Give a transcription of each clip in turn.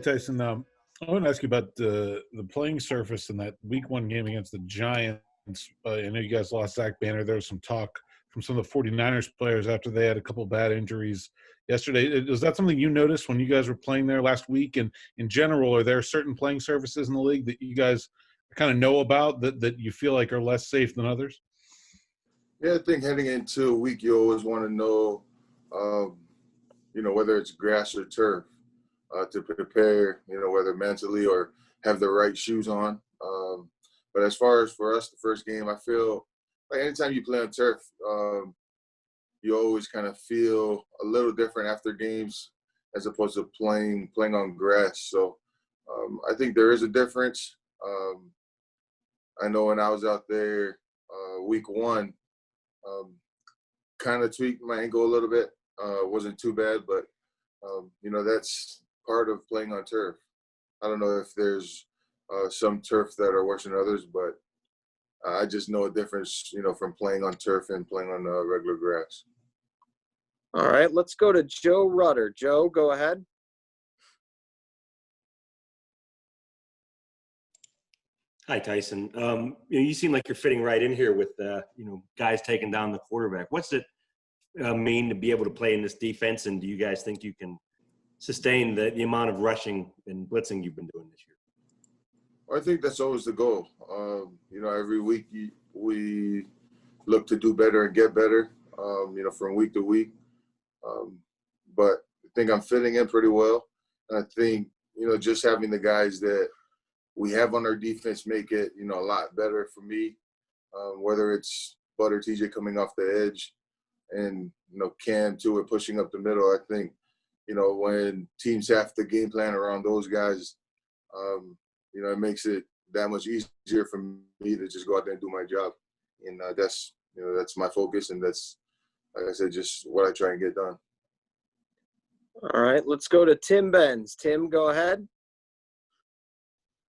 Tyson. I want to ask you about the playing surface in that Week 1 game against the Giants. I know you guys lost Zach Banner. There was some talk from some of the 49ers players after they had a couple bad injuries yesterday. Is that something you noticed when you guys were playing there last week? And in general, are there certain playing surfaces in the league that you guys kind of know about that you feel like are less safe than others? Yeah, I think heading into a week, you always want to know, whether it's grass or turf to prepare, whether mentally or have the right shoes on. But as far as for us, the first game, I feel like anytime you play on turf, you always kind of feel a little different after games as opposed to playing on grass. So I think there is a difference. I know when I was out there week 1, kind of tweaked my ankle a little bit. Wasn't too bad, but that's part of playing on turf. I don't know if there's some turf that are worse than others, but I just know a difference, from playing on turf and playing on regular grass. All right, let's go to Joe Rutter. Joe, go ahead. Hi, Tyson. You seem like you're fitting right in here with, guys taking down the quarterback. What's it mean to be able to play in this defense, and do you guys think you can sustain the amount of rushing and blitzing you've been doing this year? Well, I think that's always the goal. Every week we look to do better and get better, from week to week. But I think I'm fitting in pretty well. And I think, just having the guys that we have on our defense make it, a lot better for me, whether it's Bud or TJ coming off the edge and, Cam too, and pushing up the middle. I think, when teams have to game plan around those guys, it makes it that much easier for me to just go out there and do my job. And that's my focus, and that's, like I said, just what I try and get done. All right, let's go to Tim Benz. Tim, go ahead.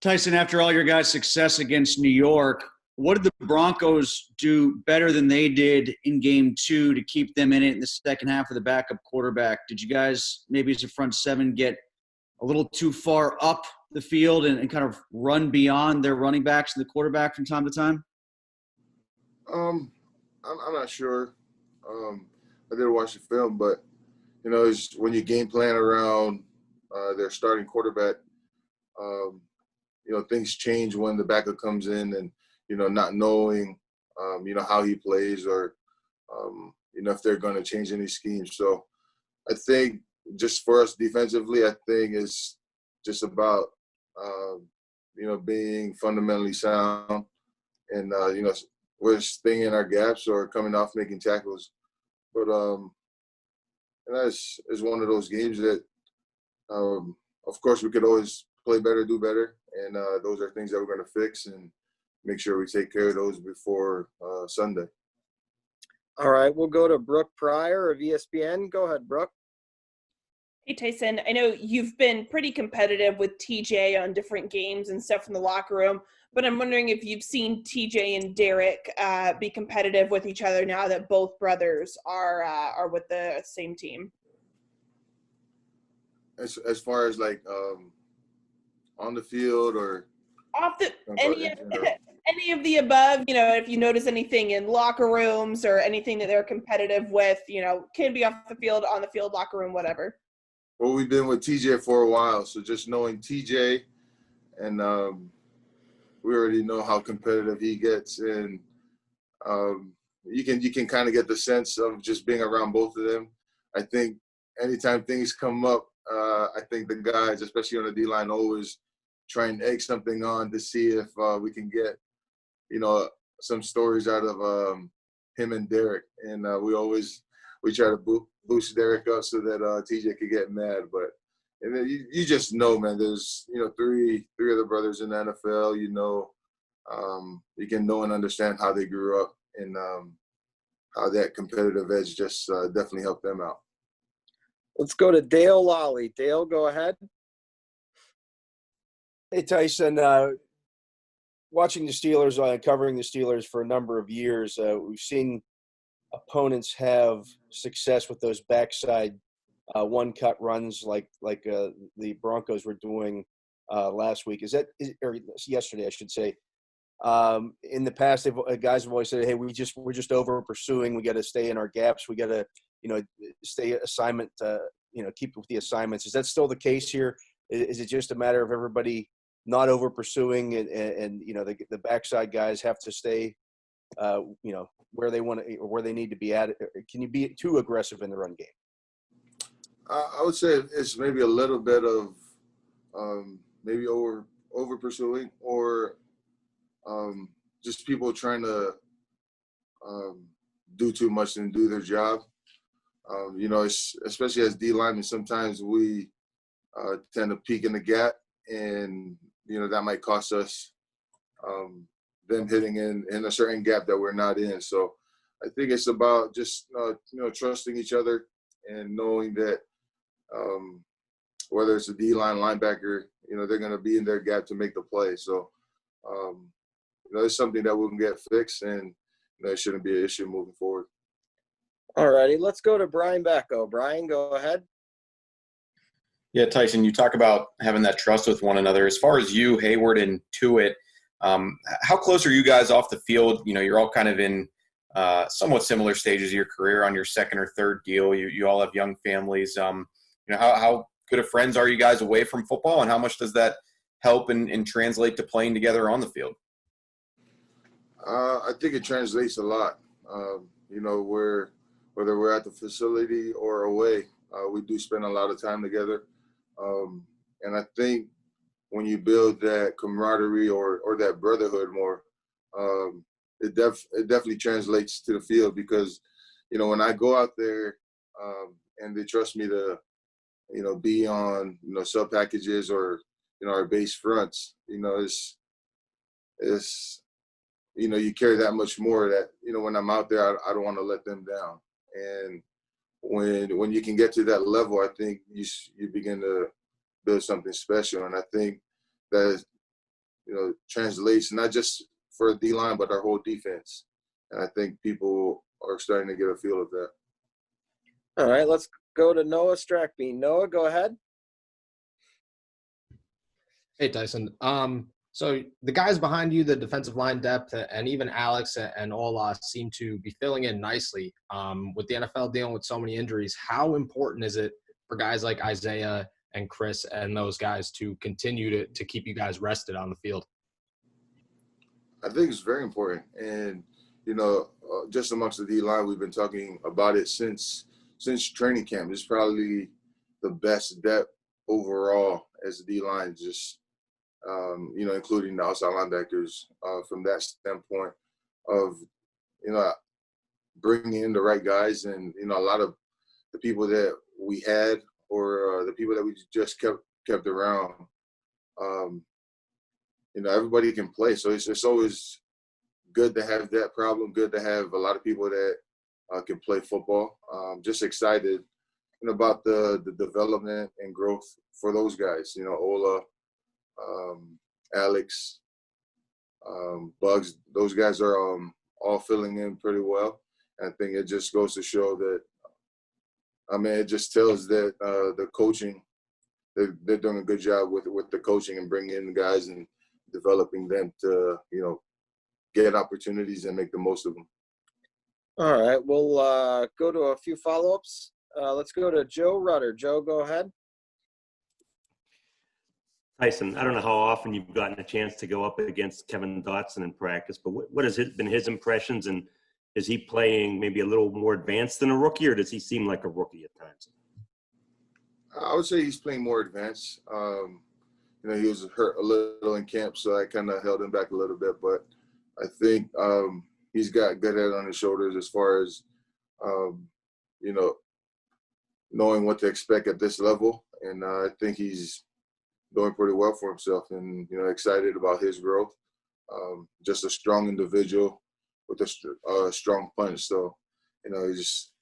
Tyson, after all your guys' success against New York, what did the Broncos do better than they did in Game 2 to keep them in it in the second half with the backup quarterback? Did you guys, maybe as a front seven, get a little too far up the field and kind of run beyond their running backs and the quarterback from time to time? I'm not sure. I did watch the film, but it's when you game plan around their starting quarterback, things change when the backup comes in, and not knowing how he plays, or if they're going to change any schemes. So I think just for us defensively, I think it's just about being fundamentally sound, and we're staying in our gaps or coming off making tackles. But and that's is one of those games that, of course, we could always play better, do better, and those are things that we're going to fix and make sure we take care of those before Sunday. All right, we'll go to Brooke Pryor of ESPN. Go ahead, Brooke. Hey, Tyson, I know you've been pretty competitive with TJ on different games and stuff in the locker room, but I'm wondering if you've seen TJ and Derek be competitive with each other now that both brothers are with the same team. As far as like on the field or off the any of the above, if you notice anything in locker rooms or anything that they're competitive with, can be off the field, on the field, locker room, whatever. Well, we've been with TJ for a while, so just knowing TJ, and we already know how competitive he gets, and you can kind of get the sense of just being around both of them. I think anytime things come up, I think the guys, especially on the D-line, always try and egg something on to see if we can get, some stories out of him and Derek. And we try to boost Derek up so that TJ could get mad. But and then you just know, man, there's, three other brothers in the NFL, you can know and understand how they grew up, and how that competitive edge just definitely helped them out. Let's go to Dale Lally. Dale, go ahead. Hey, Tyson. Watching the Steelers, covering the Steelers for a number of years, we've seen opponents have success with those backside one-cut runs like the Broncos were doing last week. Or yesterday, I should say. In the past, guys have always said, "Hey, we're just over pursuing. We got to stay in our gaps. We got to, stay assignment. Keep with the assignments." Is that still the case here? Is it just a matter of everybody not over pursuing, and the backside guys have to stay, where they want to or where they need to be at? Can you be too aggressive in the run game? I would say it's maybe a little bit of maybe over pursuing, or just people trying to do too much and do their job. Especially as D linemen, sometimes we tend to peek in the gap, and that might cost us them hitting in a certain gap that we're not in. So I think it's about just trusting each other and knowing that whether it's a D line linebacker, they're going to be in their gap to make the play. So it's something that we can get fixed, and it shouldn't be an issue moving forward. All righty, let's go to Brian Backo. Brian, go ahead. Yeah, Tyson, you talk about having that trust with one another. As far as you, Hayward, and Tuitt, how close are you guys off the field? You're all kind of in somewhat similar stages of your career, on your second or third deal. You all have young families. How good of friends are you guys away from football, and how much does that help and translate to playing together on the field? I think it translates a lot. Whether we're at the facility or away, we do spend a lot of time together. And I think when you build that camaraderie or that brotherhood more, it definitely translates to the field, because, when I go out there and they trust me to, be on, sub packages or, our base fronts, it's you carry that much more that, when I'm out there, I don't want to let them down. And when you can get to that level, I think you begin to build something special. And I think that, translates not just for a D-line, but our whole defense. And I think people are starting to get a feel of that. All right, let's go to Noah Strackbean. Noah, go ahead. Hey, Tyson. So the guys behind you, the defensive line depth, and even Alex and Ola seem to be filling in nicely. With the NFL dealing with so many injuries, how important is it for guys like Isaiah and Chris and those guys to continue to keep you guys rested on the field? I think it's very important. And, just amongst the D-line, we've been talking about it since training camp. It's probably the best depth overall as a D-line, just including the outside linebackers, from that standpoint of, bringing in the right guys. And, a lot of the people that we had, or the people that we just kept around, everybody can play. So it's always good to have that problem, good to have a lot of people that can play football. Just excited about the development and growth for those guys, Ola, Alex, Bugs. Those guys are all filling in pretty well. And I think it just goes to show that, it just tells that the coaching, they're doing a good job with the coaching and bringing in the guys and developing them to, get opportunities and make the most of them. All right, we'll go to a few follow-ups. Let's go to Joe Rutter. Joe, go ahead. Tyson, I don't know how often you've gotten a chance to go up against Kevin Dotson in practice, but what has been his impressions, and is he playing maybe a little more advanced than a rookie, or does he seem like a rookie at times? I would say he's playing more advanced. He was hurt a little in camp, so I kind of held him back a little bit, but I think he's got good head on his shoulders as far as, knowing what to expect at this level. And I think he's doing pretty well for himself, and, excited about his growth. Just a strong individual with a strong punch. So, he's just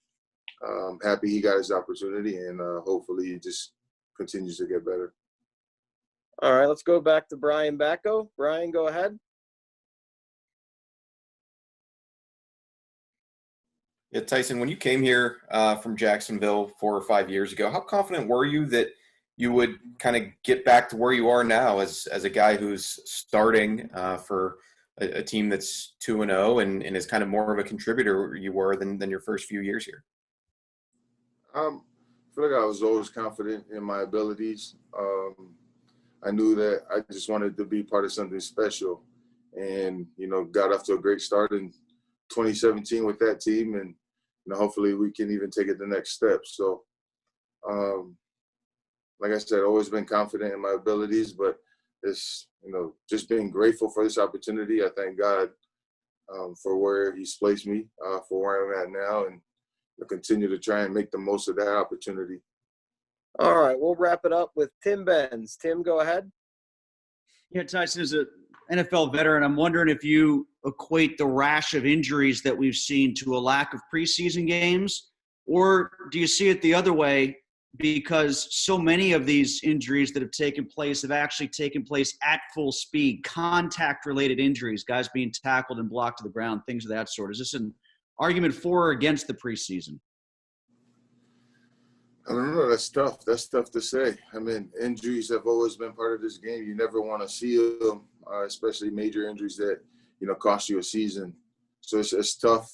happy he got his opportunity, and hopefully he just continues to get better. All right, let's go back to Brian Backo. Brian, go ahead. Yeah, Tyson, when you came here from Jacksonville 4 or 5 years ago, how confident were you that you would kind of get back to where you are now as a guy who's starting for a team that's 2-0 and is kind of more of a contributor you were than your first few years here? I feel like I was always confident in my abilities. I knew that I just wanted to be part of something special, and got off to a great start in 2017 with that team, and hopefully we can even take it the next step. So, like I said, always been confident in my abilities, but it's just being grateful for this opportunity. I thank God for where He's placed me, for where I'm at now, and I'll continue to try and make the most of that opportunity. All right, we'll wrap it up with Tim Benz. Tim, go ahead. Yeah, Tyson is an NFL veteran. I'm wondering if you equate the rash of injuries that we've seen to a lack of preseason games, or do you see it the other way because so many of these injuries that have taken place have actually taken place at full speed, contact-related injuries, guys being tackled and blocked to the ground, things of that sort? Is this an argument for or against the preseason? I don't know. That's tough. That's tough to say. I mean, injuries have always been part of this game. You never want to see them, especially major injuries that, cost you a season. So it's tough.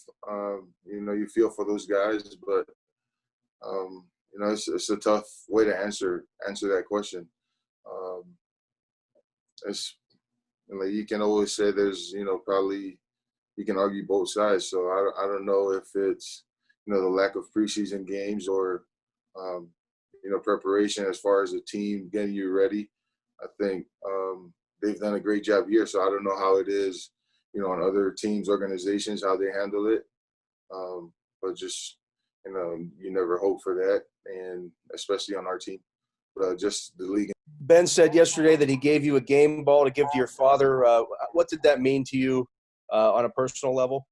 You feel for those guys, but, it's a tough way to answer that question. It's you can always say there's, probably you can argue both sides. So I don't know if it's, the lack of preseason games or, preparation as far as the team getting you ready. I think they've done a great job here. So I don't know how it is, on other teams, organizations, how they handle it. But just, you never hope for that, and especially on our team. But just the league. Ben said yesterday that he gave you a game ball to give to your father. What did that mean to you on a personal level?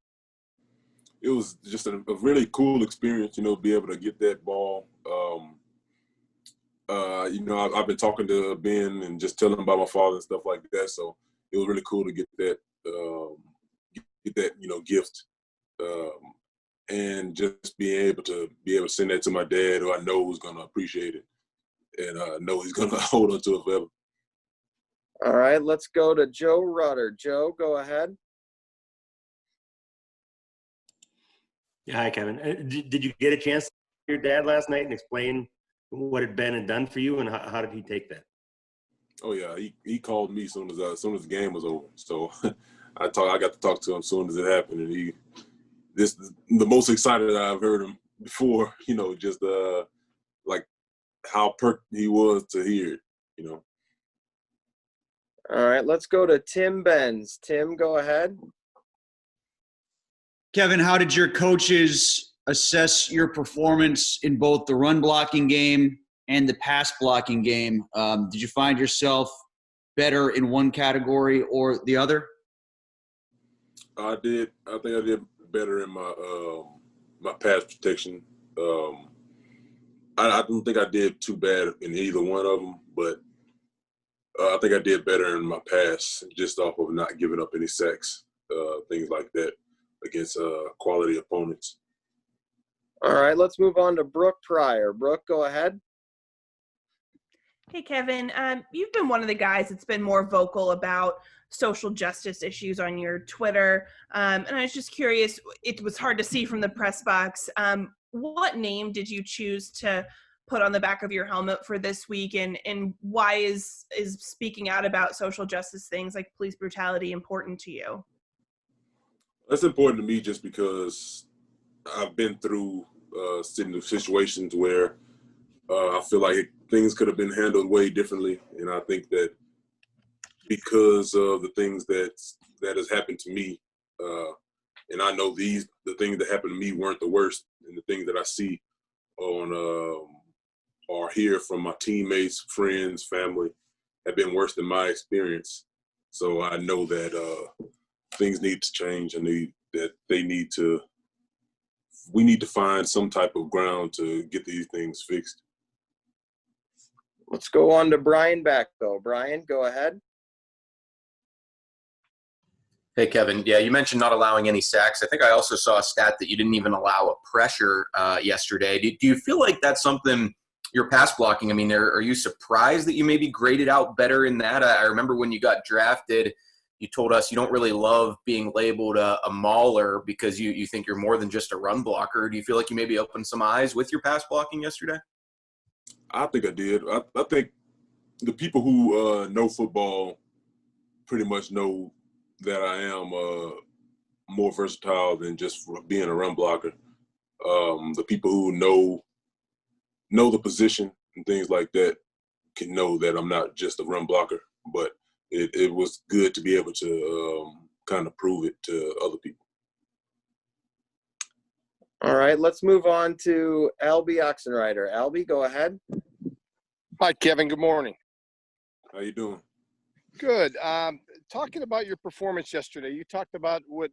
It was just a really cool experience, be able to get that ball. I've been talking to Ben and just telling him about my father and stuff like that. So it was really cool to get that, gift, and just being able to send that to my dad, who I know is going to appreciate it, and I know he's going to hold on to it forever. All right, let's go to Joe Rudder. Joe, go ahead. Yeah, hi, Kevin. Did you get a chance to talk to your dad last night and explain what had been and done for you, and how did he take that? Oh yeah, he called me as soon as the game was over. So I got to talk to him as soon as it happened, and this is the most excited I've heard him before. Just like how perked he was to hear it. All right, let's go to Tim Benz. Tim, go ahead. Kevin, how did your coaches assess your performance in both the run blocking game and the pass blocking game? Did you find yourself better in one category or the other? I did. I think I did better in my my pass protection. I don't think I did too bad in either one of them, but I think I did better in my pass, just off of not giving up any sacks, things like that, against quality opponents. All right, let's move on to Brooke Pryor. Brooke, go ahead. Hey, Kevin. You've been one of the guys that's been more vocal about social justice issues on your Twitter. And I was just curious, it was hard to see from the press box. What name did you choose to put on the back of your helmet for this week? And why is speaking out about social justice things like police brutality important to you? That's important to me just because I've been through situations where I feel like things could have been handled way differently, and I think that because of the things that has happened to me, and I know the things that happened to me weren't the worst, and the things that I see on or hear from my teammates, friends, family have been worse than my experience. So I know that things need to change, and we need to find some type of ground to get these things fixed. Let's go on to Brian Back, though. Brian, go ahead. Hey, Kevin. Yeah, you mentioned not allowing any sacks. I think I also saw a stat that you didn't even allow a pressure yesterday. Do you feel like that's something your pass blocking? I mean, are you surprised that you maybe graded out better in that? I remember when you got drafted, you told us you don't really love being labeled a mauler because you think you're more than just a run blocker. Do you feel like you maybe opened some eyes with your pass blocking yesterday? I think I did. I think the people who know football pretty much know that I am more versatile than just being a run blocker. The people who know the position and things like that can know that I'm not just a run blocker. But it was good to be able to kind of prove it to other people. All right, let's move on to Albie Oxenrider. Albie, go ahead. Hi, Kevin. Good morning. How you doing? Good. Talking about your performance yesterday, you talked about what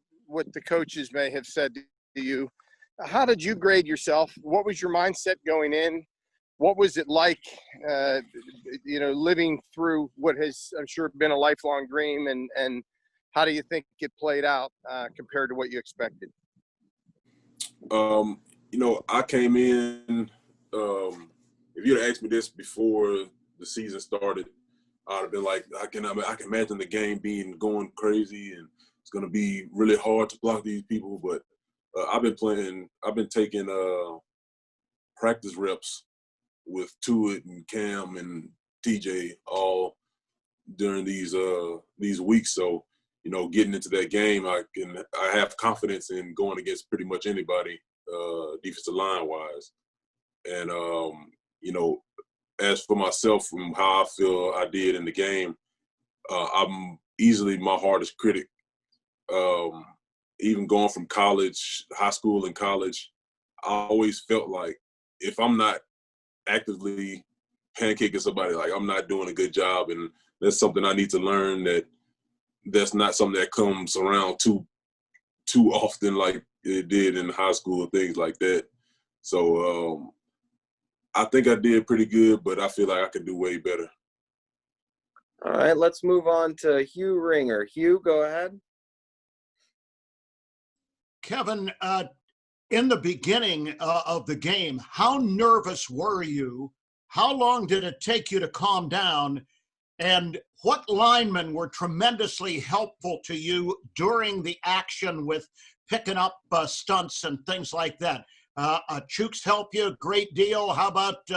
the coaches may have said to you. How did you grade yourself? What was your mindset going in? What was it like, living through what has, I'm sure, been a lifelong dream, and how do you think it played out compared to what you expected? I came in, if you'd asked me this before the season started, I'd have been like, I can imagine the game going crazy, and it's going to be really hard to block these people. But I've been taking practice reps with Tuitt and Cam and TJ all during these weeks. So, getting into that game, I have confidence in going against pretty much anybody, defensive line wise. And, as for myself, from how I feel I did in the game, I'm easily my hardest critic. Even going from college, high school and college, I always felt like if I'm not actively pancaking somebody, like I'm not doing a good job. And that's something I need to learn, that's not something that comes around too often like it did in high school, things like that. So I think I did pretty good, but I feel like I could do way better. All right, let's move on to Hugh Ringer. Hugh, go ahead. Kevin, in the beginning of the game, how nervous were you? How long did it take you to calm down? And what linemen were tremendously helpful to you during the action with picking up stunts and things like that? Chuks help you a great deal. How about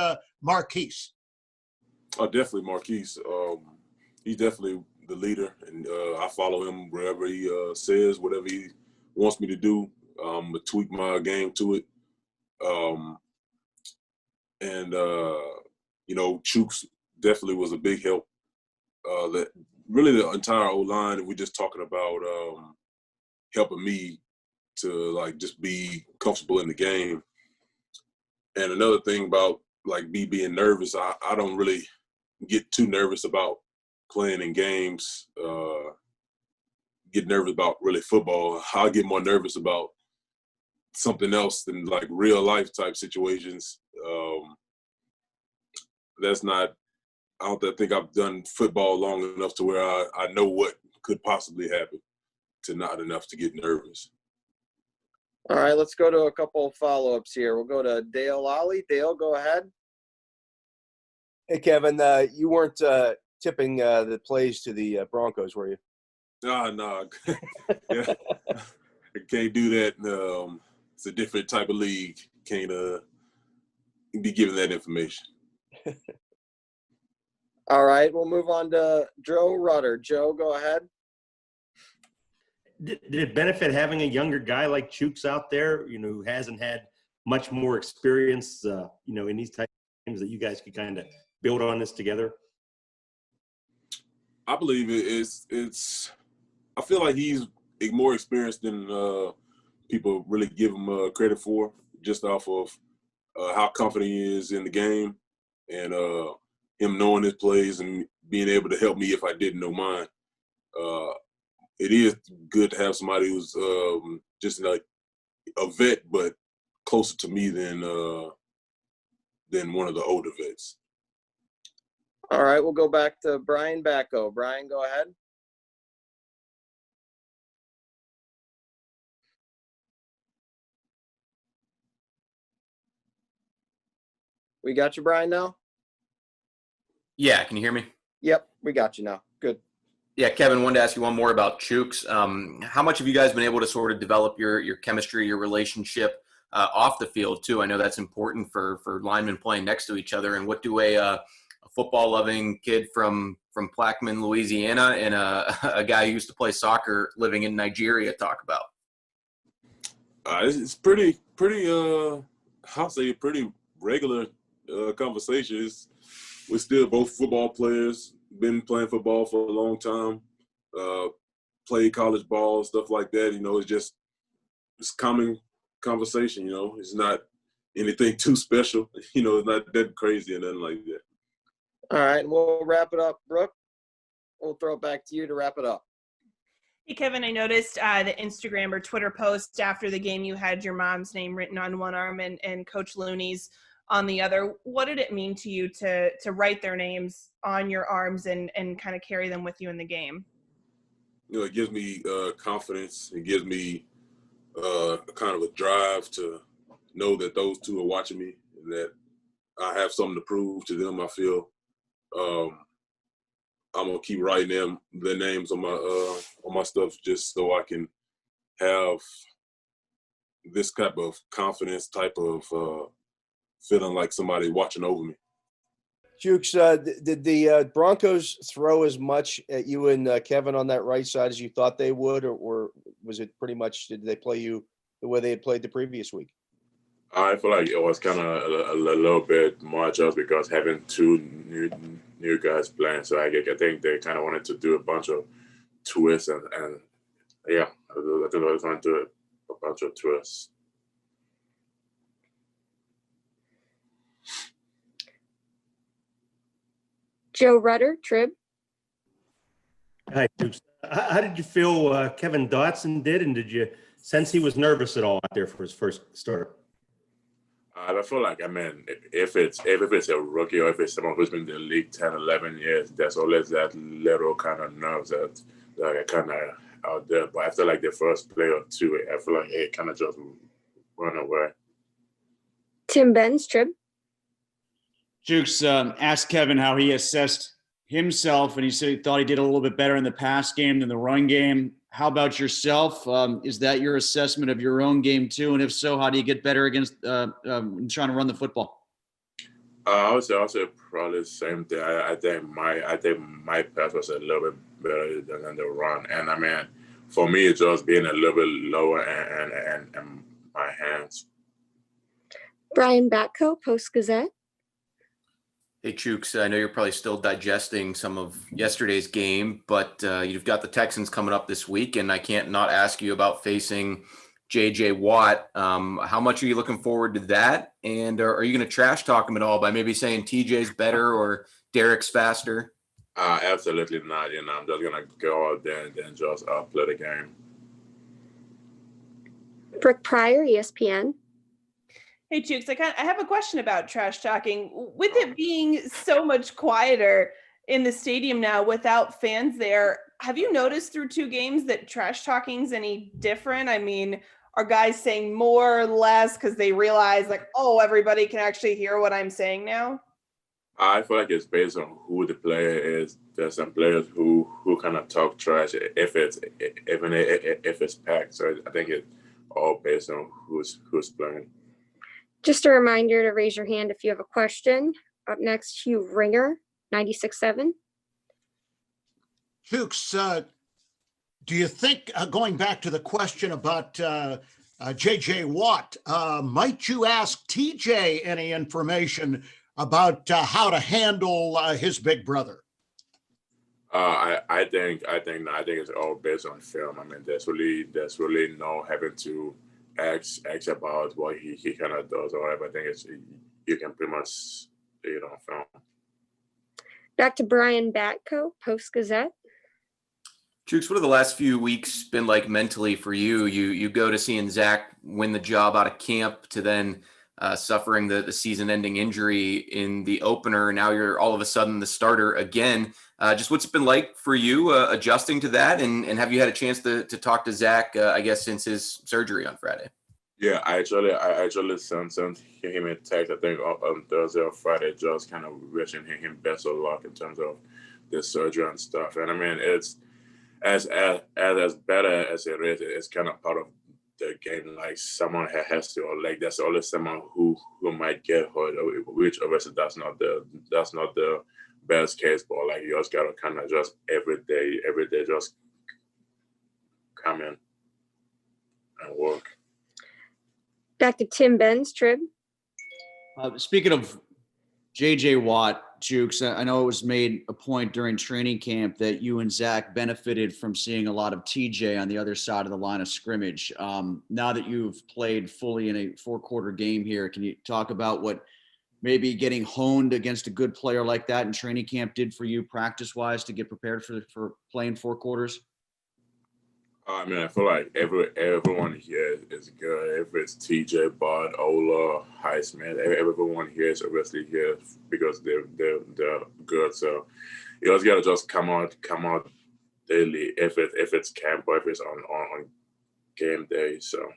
Marquise? Oh, definitely Marquise. He's definitely the leader, and I follow him wherever he says, whatever he wants me to do. To tweak my game to it. Chuks definitely was a big help. That really the entire O-line, we're just talking about helping me to just be comfortable in the game. And another thing about me being nervous, I don't really get too nervous about playing in games. Get nervous about really football. I get more nervous about something else than real life type situations. I don't think I've done football long enough to where I know what could possibly happen to not enough to get nervous. All right, let's go to a couple of follow-ups here. We'll go to Dale Lally. Dale, go ahead. Hey, Kevin, you weren't tipping the plays to the Broncos, were you? No. Yeah. I can't do that. It's a different type of league. Can't be given that information. All right, we'll move on to Joe Rutter. Joe, go ahead. Did it benefit having a younger guy like Chuks out there, who hasn't had much more experience, in these types of games, that you guys could kind of build on this together? I believe it's. I feel like he's more experienced than people really give him credit for, just off of how confident he is in the game, and him knowing his plays and being able to help me if I didn't know mine. It is good to have somebody who's just a vet, but closer to me than one of the older vets. All right, we'll go back to Brian Bacco. Brian, go ahead. We got you, Brian, now? Yeah, can you hear me? Yep, we got you now. Good. Yeah, Kevin, wanted to ask you one more about Chuks. How much have you guys been able to sort of develop your chemistry, your relationship off the field too? I know that's important for linemen playing next to each other. And what do a football-loving kid from Plaquemine, Louisiana, and a guy who used to play soccer living in Nigeria talk about? It's pretty I'll say pretty regular conversations. We're still both football players, been playing football for a long time, played college ball, stuff like that. It's common conversation, It's not anything too special. It's not that crazy or nothing like that. All right, and we'll wrap it up. Brooke, we'll throw it back to you to wrap it up. Hey, Kevin, I noticed the Instagram or Twitter post after the game. You had your mom's name written on one arm and Coach Looney's on the other. What did it mean to you to write their names on your arms and kind of carry them with you in the game? It gives me confidence. It gives me kind of a drive to know that those two are watching me and that I have something to prove to them. I feel I'm gonna keep writing their names on my stuff just so I can have this type of confidence, type of feeling like somebody watching over me. Chuks, did the Broncos throw as much at you and Kevin on that right side as you thought they would, or was it pretty much, did they play you the way they had played the previous week? I feel like it was kind of a little bit more just because having two new guys playing. So I think they kind of wanted to do a bunch of twists and yeah, I think they were trying to do a bunch of twists. Joe Rudder, Trib. Hi, Chuks. How did you feel Kevin Dotson did, and did you sense he was nervous at all out there for his first start? I feel like, if it's a rookie or if it's someone who's been in the league 10, 11 years, there's always that little kind of nerves that are kind of out there. But I feel like the first play or two, I feel like it kind of just run away. Tim Benz, Trib. Chuks asked Kevin how he assessed himself, and he said he thought he did a little bit better in the pass game than the run game. How about yourself? Is that your assessment of your own game too? And if so, how do you get better against trying to run the football? I would say probably the same thing. I think my pass was a little bit better than the run, and for me, it's just being a little bit lower and my hands. Brian Batko, Post Gazette. Hey, Chuks, I know you're probably still digesting some of yesterday's game, but you've got the Texans coming up this week, and I can't not ask you about facing J.J. Watt. How much are you looking forward to that? And are you going to trash talk him at all by maybe saying TJ's better or Derek's faster? Absolutely not. I'm just going to go out there and then just play the game. Brooke Pryor, ESPN. Hey, Chuks, I have a question about trash talking. With it being so much quieter in the stadium now without fans there, have you noticed through two games that trash talking's any different? Are guys saying more or less because they realize everybody can actually hear what I'm saying now? I feel like it's based on who the player is. There's some players who kind of talk trash if it's packed. So I think it's all based on who's playing. Just a reminder to raise your hand if you have a question. Up next, Hugh Ringer, 96.7. Chuks, do you think, going back to the question about J.J. Watt, might you ask T.J. any information about how to handle his big brother? I think it's all based on film. There's really no having to ask about what he kind of does or whatever. I think you can pretty much see it on film. Back to Brian Batko, Post Gazette. Chuks, what have the last few weeks been like mentally for you? You go to seeing Zach win the job out of camp to then suffering the season-ending injury in the opener. Now you're all of a sudden the starter again. Just what's it been like for you adjusting to that? And have you had a chance to talk to Zach, I guess, since his surgery on Friday? Yeah, I actually sent him a text, I think on Thursday or Friday, just kind of wishing him best of luck in terms of the surgery and stuff. And I mean, it's as better as it is, it's kind of part of the game. Like someone has to, or like there's always someone who might get hurt, which obviously that's not the best case. But like you just gotta kind of just every day just come in and work. Back to Tim Benz, Trib. Speaking of J.J. Watt, Chuks, I know it was made a point during training camp that you and Zach benefited from seeing a lot of TJ on the other side of the line of scrimmage. Now that you've played fully in a 4-quarter game here, can you talk about what maybe getting honed against a good player like that in training camp did for you practice-wise to get prepared for playing 4 quarters? I mean, I feel like everyone here is good. If it's TJ, Bud, Ola, Highsmith, everyone here is obviously here because they're good. So you always gotta just come out daily if it's camp or if it's on game day. So